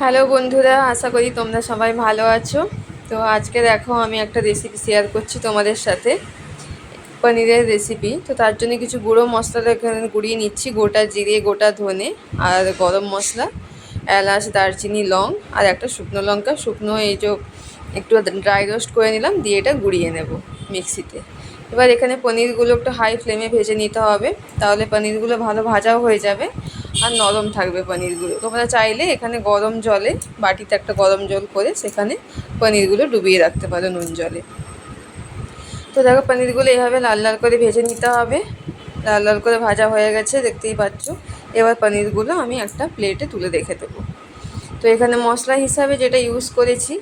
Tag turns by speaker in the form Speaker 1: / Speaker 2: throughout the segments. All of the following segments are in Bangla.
Speaker 1: হ্যালো বন্ধুরা, আশা করি তোমরা সবাই ভালো আছো। তো আজকে দেখো আমি একটা রেসিপি শেয়ার করছি তোমাদের সাথে, পনিরের রেসিপি। তো তার জন্য কিছু গুঁড়ো মশলা এখানে গুঁড়িয়ে নিচ্ছি, গোটা জিরে, গোটা ধনে আর গরম মশলা, এলাচ, দারচিনি, লং আর একটা শুকনো লঙ্কা। শুকনো এই যে একটু ড্রাই রোস্ট করে নিলাম, দিয়ে এটা গুঁড়িয়ে নেব মিক্সিতে। এবার এখানে পনিরগুলো একটু হাই ফ্লেমে ভেজে নিতে হবে, তাহলে পনিরগুলো ভালো ভাজাও হয়ে যাবে আর নরম থাকবে পনিরগুলো। তোমরা চাইলে এখানে গরম জলে, বাটিতে একটা গরম জল করে সেখানে পনিরগুলো ডুবিয়ে রাখতে পারো নুন জলে। তো দেখো পনিরগুলো এইভাবে লাল লাল করে ভেজে নিতে হবে। লাল লাল করে ভাজা হয়ে গেছে, দেখতেই পাচ্ছ। এবার পনিরগুলো আমি একটা প্লেটে তুলে রেখে দেবো। তো এখানে মশলা হিসাবে যেটা ইউজ করেছি,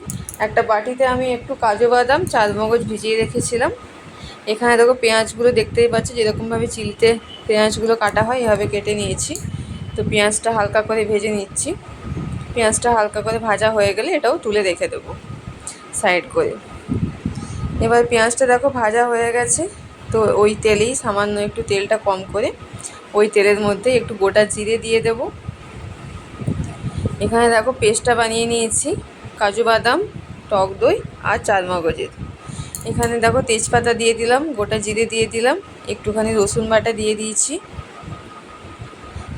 Speaker 1: একটা বাটিতে আমি একটু কাজু বাদাম, চালমগজ ভিজিয়ে রেখেছিলাম। এখানে দেখো পেঁয়াজগুলো দেখতেই পাচ্ছ, যেরকমভাবে চিলতে পেঁয়াজগুলো কাটা হয় এভাবে কেটে নিয়েছি। তো পেঁয়াজটা হালকা করে ভেজে নিচ্ছি। পেঁয়াজটা হালকা করে ভাজা হয়ে গেলে এটাও তুলে রেখে দেবো সাইড করে। এবার পেঁয়াজটা দেখো ভাজা হয়ে গেছে। তো ওই তেলেই সামান্য একটু তেলটা কম করে ওই তেলের মধ্যে একটু গোটা জিরে দিয়ে দেব। এখানে দেখো পেস্টটা বানিয়ে নিয়েছি কাজু বাদাম, টক দই আর চালমগজের। এখানে দেখো তেজপাতা দিয়ে দিলাম, গোটা জিরে দিয়ে দিলাম, একটুখানি রসুন বাটা দিয়ে দিয়েছি।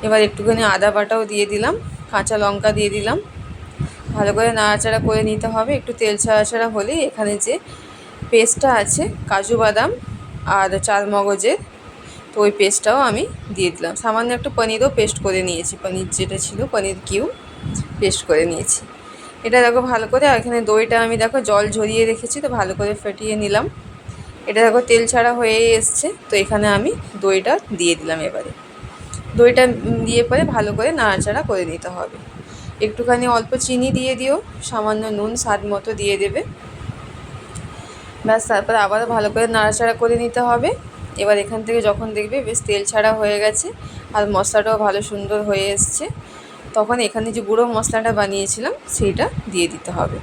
Speaker 1: এবার একটুখানি আদা বাটাও দিয়ে দিলাম, কাঁচা লঙ্কা দিয়ে দিলাম। ভালো করে নাড়াচাড়া করে নিতে হবে। একটু তেল ছাড়া ছাড়া হলেই এখানে যে পেস্টটা আছে কাজু বাদাম আর চালমগজের, তো ওই পেস্টটাও আমি দিয়ে দিলাম। সামান্য একটু পনিরও পেস্ট করে নিয়েছি, পনির যেটা ছিল পনির কিউব পেস্ট করে নিয়েছি। এটা দেখো ভালো করে, আর এখানে দইটা আমি দেখো জল ঝরিয়ে রেখেছি, তো ভালো করে ফেটিয়ে নিলাম। এটা দেখো তেল ছাড়া হয়েই এসছে। তো এখানে আমি দইটা দিয়ে দিলাম। এবারে দইটা দিয়ে পরে ভালো করে নাড়াচাড়া করে নিতে হবে। একটুখানি অল্প চিনি দিয়ে দিও, সামান্য নুন স্বাদ মতো দিয়ে দেবে। ব্যাস, তারপরে আবারও ভালো করে নাড়াচাড়া করে নিতে হবে। এবার এখান থেকে যখন দেখবে বেশ তেল ছাড়া হয়ে গেছে আর মশলাটাও ভালো সুন্দর হয়ে এসছে, তখন এখানে যে গুঁড়ো মশলাটা বানিয়েছিলাম সেইটা দিয়ে দিতে হবে।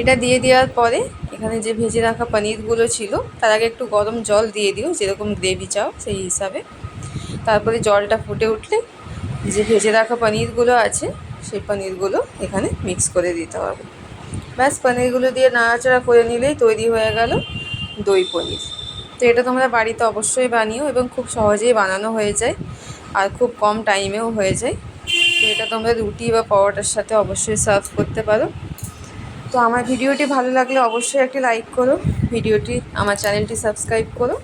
Speaker 1: এটা দিয়ে দেওয়ার পরে এখানে যে ভেজে রাখা পনিরগুলো ছিল তার আগে একটু গরম জল দিয়ে দিও, যেরকম গ্রেভি চাও সেই হিসাবে। তারপরে জলটা ফুটে উঠলে যে ভেজে রাখা পনিরগুলো আছে সেই পনিরগুলো এখানে মিক্স করে দিতে হবে। ব্যাস, পনিরগুলো দিয়ে নাড়াচাড়া করে নিলেই তৈরি হয়ে গেল দই পনির। তো এটা তোমরা বাড়িতে অবশ্যই বানিও, এবং খুব সহজেই বানানো হয়ে যায় আর খুব কম টাইমেও হয়ে যায়। তো এটা তোমরা রুটি বা পরোটার সাথে অবশ্যই সার্ভ করতে পারো। তো আমার ভিডিওটি ভালো লাগলে অবশ্যই একটি লাইক করো, ভিডিওটি আমার চ্যানেলটি সাবস্ক্রাইব করো।